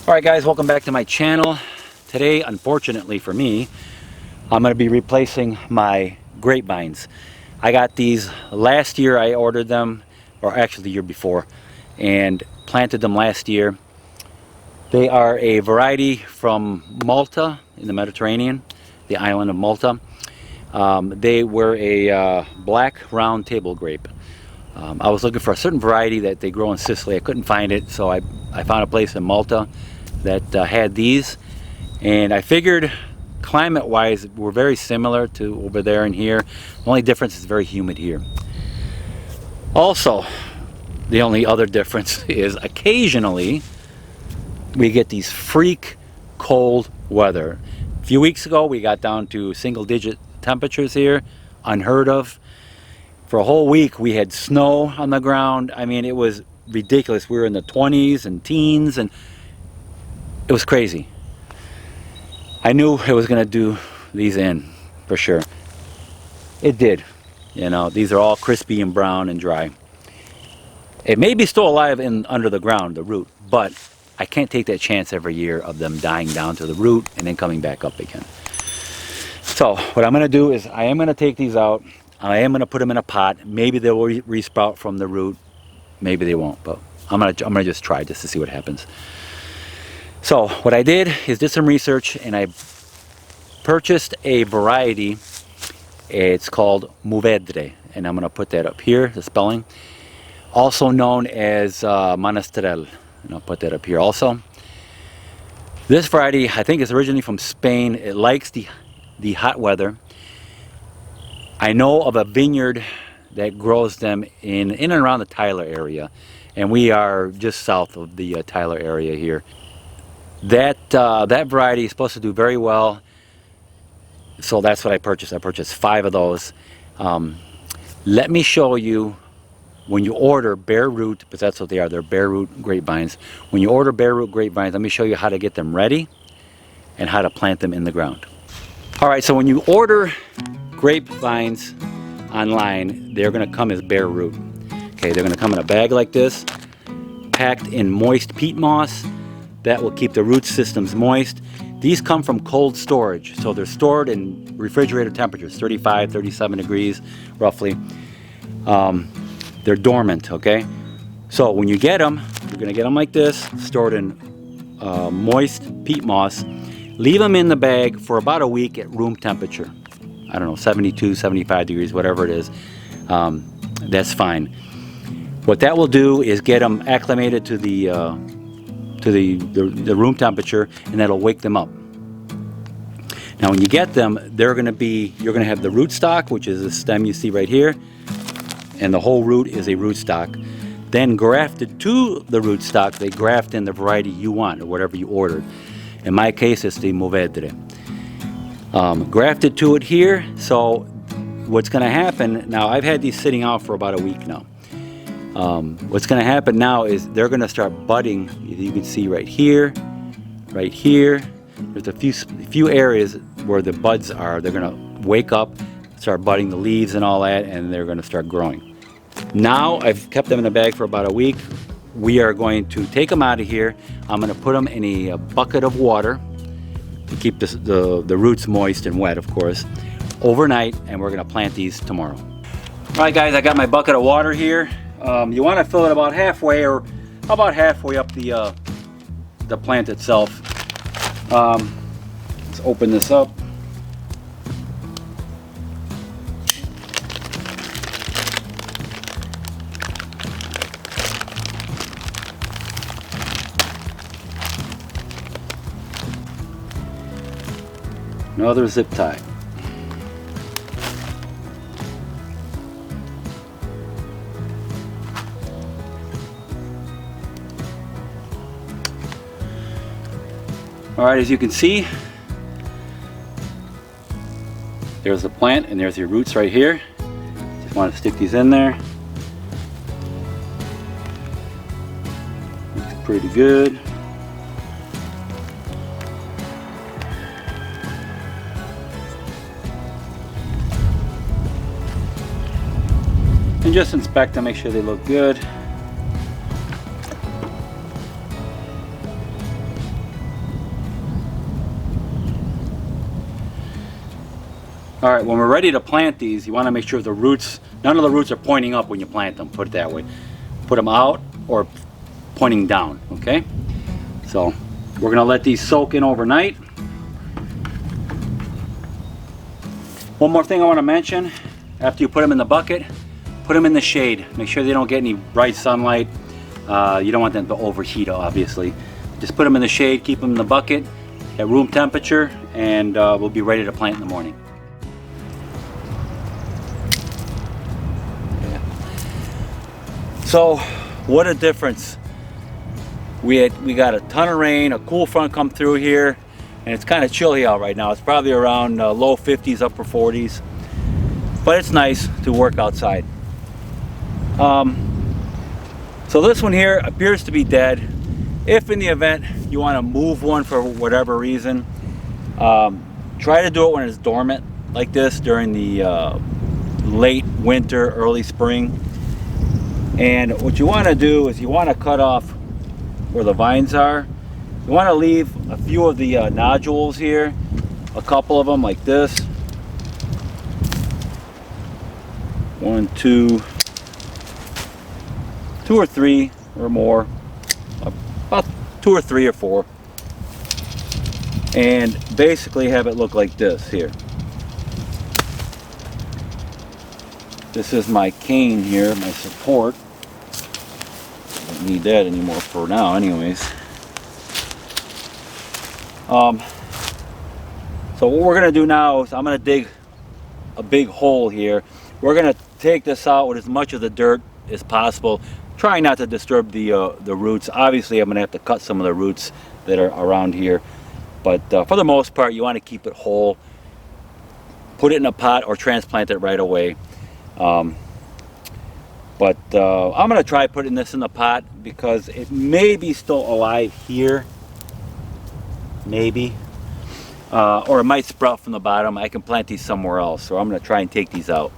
Alright guys, welcome back to my channel. Today, unfortunately for me, I'm going to be replacing my grapevines. I got these last year. I ordered them, or actually the year before, and planted them last year. They are a variety from Malta in the Mediterranean, the island of Malta. They were a black round table grape. I was looking for a certain variety that they grow in Sicily. I couldn't find it, so I found a place in Malta that had these, and I figured climate wise we're very similar to over there and here. The only difference is very humid here. Also, the only other difference is occasionally we get these freak cold weather. A few weeks ago we got down to single-digit temperatures here, unheard of. For a whole week we had snow on the ground. I mean, it was ridiculous. We were in the 20s and teens, and it was crazy. I knew it was going to do these in for sure. It did. You know, these are all crispy and brown and dry. It may be still alive under the ground, the root, but I can't take that chance every year of them dying down to the root and then coming back up again. So what I'm going to do is I am going to take these out. I am going to put them in a pot. Maybe they will resprout from the root. Maybe they won't, but I'm going to just try just to see what happens. So what I did is did some research, and I purchased a variety. It's called Movedre, and I'm going to put that up here, the spelling. Also known as Monastrell, and I'll put that up here also. This variety, I think, is originally from Spain. It likes the hot weather. I know of a vineyard that grows them in and around the Tyler area, and we are just south of the Tyler area here. That variety is supposed to do very well, so that's what I purchased. I purchased 5 of those. Let me show you, when you order bare root, because that's what they are, they're bare root grapevines. When you order bare root grapevines, let me show you how to get them ready and how to plant them in the ground. Alright, so when you order grapevines online, they're going to come as bare root. Okay, they're going to come in a bag like this, packed in moist peat moss. That will keep the root systems moist. These come from cold storage, so they're stored in refrigerator temperatures, 35, 37 degrees roughly. They're dormant, okay? So when you get them, you're going to get them like this, stored in moist peat moss. Leave them in the bag for about a week at room temperature. I don't know, 72, 75 degrees, whatever it is. That's fine. What that will do is get them acclimated to the room temperature, and that'll wake them up. Now when you get them, you're going to have the rootstock, which is the stem you see right here, and the whole root is a rootstock. Then grafted to the rootstock, they graft in the variety you want, or whatever you ordered. In my case, it's the Movedre. Grafted to it here. So what's going to happen now, I've had these sitting out for about a week now. What's going to happen now is they're going to start budding. You can see right here, right here. There's a few areas where the buds are. They're going to wake up, start budding the leaves and all that, and they're going to start growing. Now I've kept them in a bag for about a week. We are going to take them out of here. I'm going to put them in a bucket of water to keep the roots moist and wet, of course, overnight, and we're going to plant these tomorrow. All right, guys, I got my bucket of water here. You want to fill it about halfway, or about halfway up the plant itself. Let's open this up. Another zip tie. Alright, as you can see, there's the plant and there's your roots right here. Just want to stick these in there. Looks pretty good. And just inspect them, make sure they look good. All right, when we're ready to plant these, you want to make sure the roots, none of the roots are pointing up when you plant them, put it that way. Put them out or pointing down, okay? So we're gonna let these soak in overnight. One more thing I want to mention, after you put them in the bucket, put them in the shade. Make sure they don't get any bright sunlight. You don't want them to overheat, obviously. Just put them in the shade, keep them in the bucket at room temperature, and we'll be ready to plant in the morning. So, what a difference. We got a ton of rain, a cool front come through here, and it's kind of chilly out right now. It's probably around low 50s, upper 40s, but it's nice to work outside. So this one here appears to be dead. If in the event you want to move one for whatever reason, try to do it when it's dormant like this during the late winter, early spring. And what you want to do is you want to cut off where the vines are. You want to leave a few of the nodules here, a couple of them like this. 1, 2, 2 or 3 or more, about 2 or 3 or 4, and basically have it look like this here. This is my cane here, my support. Don't need that anymore for now anyways. So what we're going to do now is I'm going to dig a big hole here. We're going to take this out with as much of the dirt as possible. Try not to disturb the roots. Obviously I'm going to have to cut some of the roots that are around here. But for the most part you want to keep it whole. Put it in a pot or transplant it right away. I'm going to try putting this in the pot because it may be still alive here. Maybe. Or it might sprout from the bottom. I can plant these somewhere else. So I'm going to try and take these out.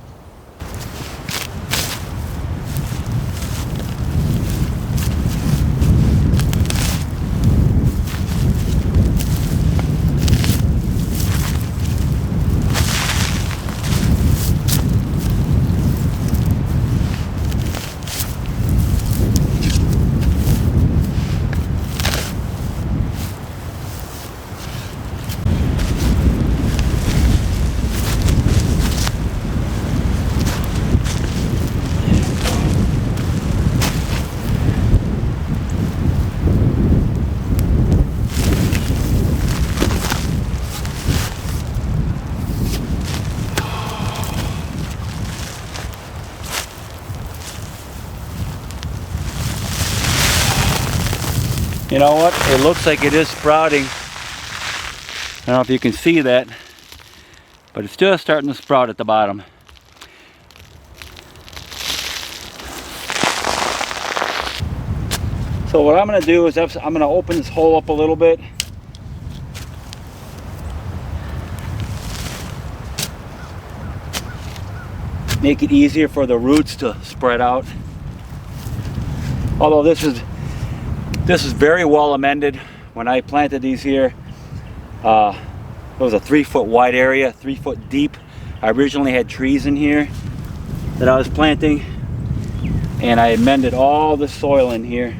You know what? It looks like it is sprouting. I don't know if you can see that, but it's just starting to sprout at the bottom. So what I'm going to do is I'm going to open this hole up a little bit. Make it easier for the roots to spread out. Although this is very well amended. When I planted these here, it was a 3-foot wide area, 3 foot deep. I originally had trees in here that I was planting, and I amended all the soil in here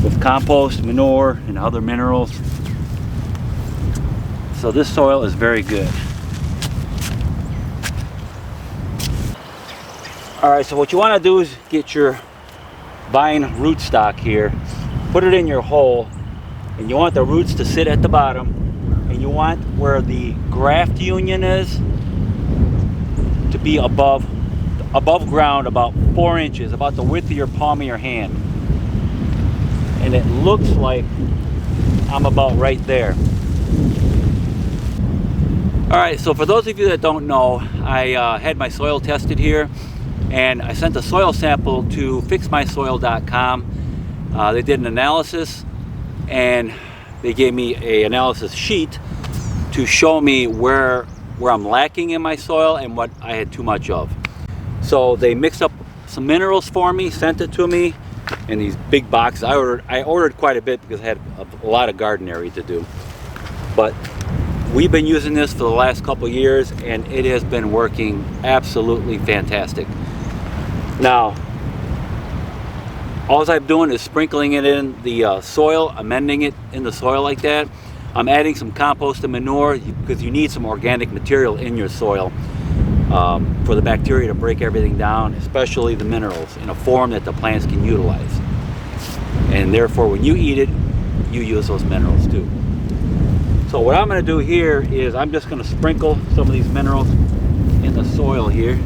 with compost, manure, and other minerals. So this soil is very good. Alright, so what you want to do is get your vine rootstock here, put it in your hole, and you want the roots to sit at the bottom, and you want where the graft union is to be above ground about 4 inches, about the width of your palm of your hand. And it looks like I'm about right there. Alright, so for those of you that don't know, I had my soil tested here, and I sent a soil sample to fixmysoil.com. They did an analysis, and they gave me an analysis sheet to show me where I'm lacking in my soil and what I had too much of. So they mixed up some minerals for me, sent it to me in these big boxes. I ordered quite a bit because I had a lot of garden area to do. But We've been using this for the last couple years and it has been working absolutely fantastic. Now, all I'm doing is sprinkling it in the soil, amending it in the soil like that. I'm adding some compost and manure because you need some organic material in your soil for the bacteria to break everything down, especially the minerals, in a form that the plants can utilize. And therefore, when you eat it, you use those minerals too. So what I'm going to do here is I'm just going to sprinkle some of these minerals in the soil here.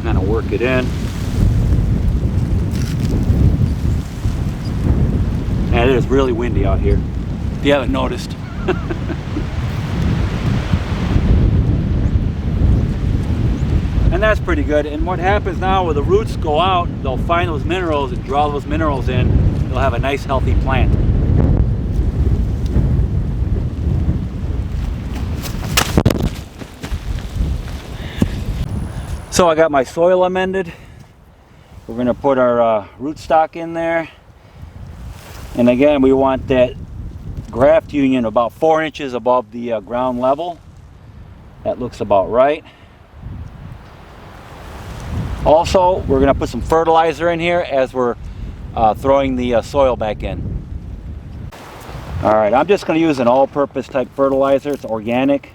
Kind of work it in. And it is really windy out here, if you haven't noticed. And that's pretty good. And what happens now, when the roots go out, they'll find those minerals and draw those minerals in. They'll have a nice healthy plant. So I got my soil amended. We're going to put our rootstock in there. And again, we want that graft union about 4 inches above the ground level. That looks about right. Also, we're going to put some fertilizer in here as we're throwing the soil back in. Alright, I'm just going to use an all-purpose type fertilizer. It's organic.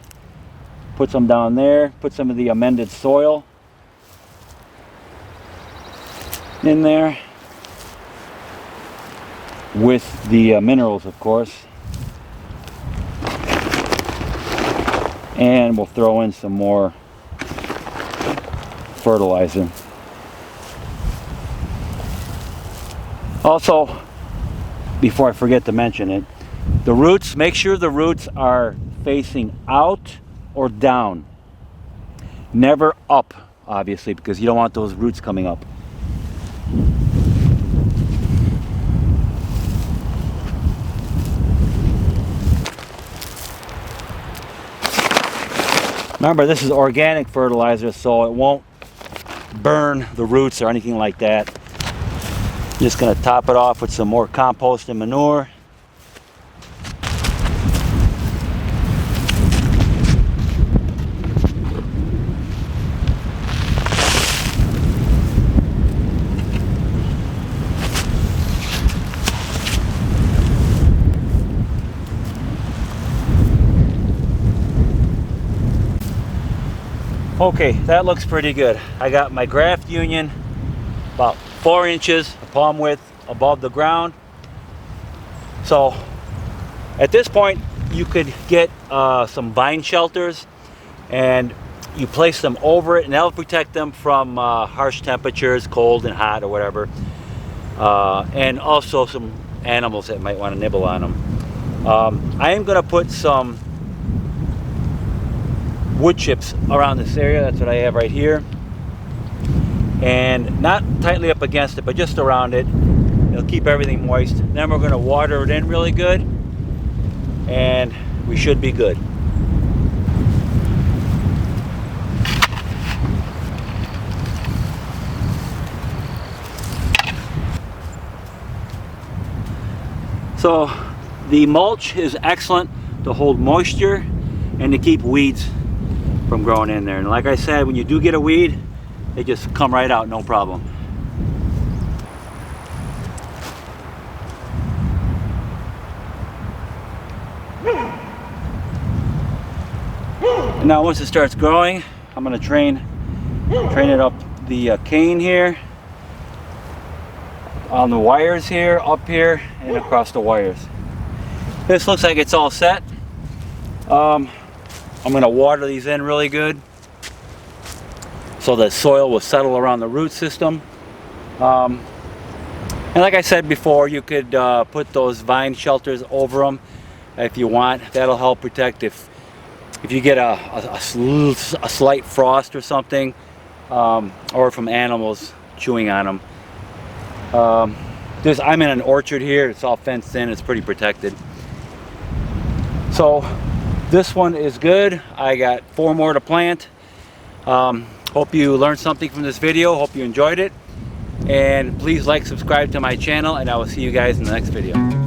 Put some down there. Put some of the amended soil in there. With the minerals, of course. And we'll throw in some more fertilizer. Also, before I forget to mention it, the roots, make sure the roots are facing out or down. Never up, obviously, because you don't want those roots coming up. Remember, this is organic fertilizer, so it won't burn the roots or anything like that. Just going to top it off with some more compost and manure. Okay, that looks pretty good. I got my graft union about 4 inches, palm width above the ground. So at this point, you could get some vine shelters and you place them over it, and that'll protect them from harsh temperatures, cold and hot or whatever, and also some animals that might want to nibble on them. I am going to put some wood chips around this area. That's what I have right here, and not tightly up against it, but just around it. It'll keep everything moist. Then we're going to water it in really good, and we should be good. So the mulch is excellent to hold moisture and to keep weeds from growing in there. And like I said, when you do get a weed, they just come right out, no problem. And now once it starts growing, I'm going to train it up the cane here, on the wires here, up here, and across the wires. This looks like it's all set. I'm going to water these in really good so the soil will settle around the root system. And like I said before, you could put those vine shelters over them if you want. That'll help protect if you get a slight frost or something, or from animals chewing on them. I'm in an orchard here. It's all fenced in. It's pretty protected. So this one is good. I got 4 more to plant. Hope you learned something from this video. Hope you enjoyed it. And please like, subscribe to my channel, and I will see you guys in the next video.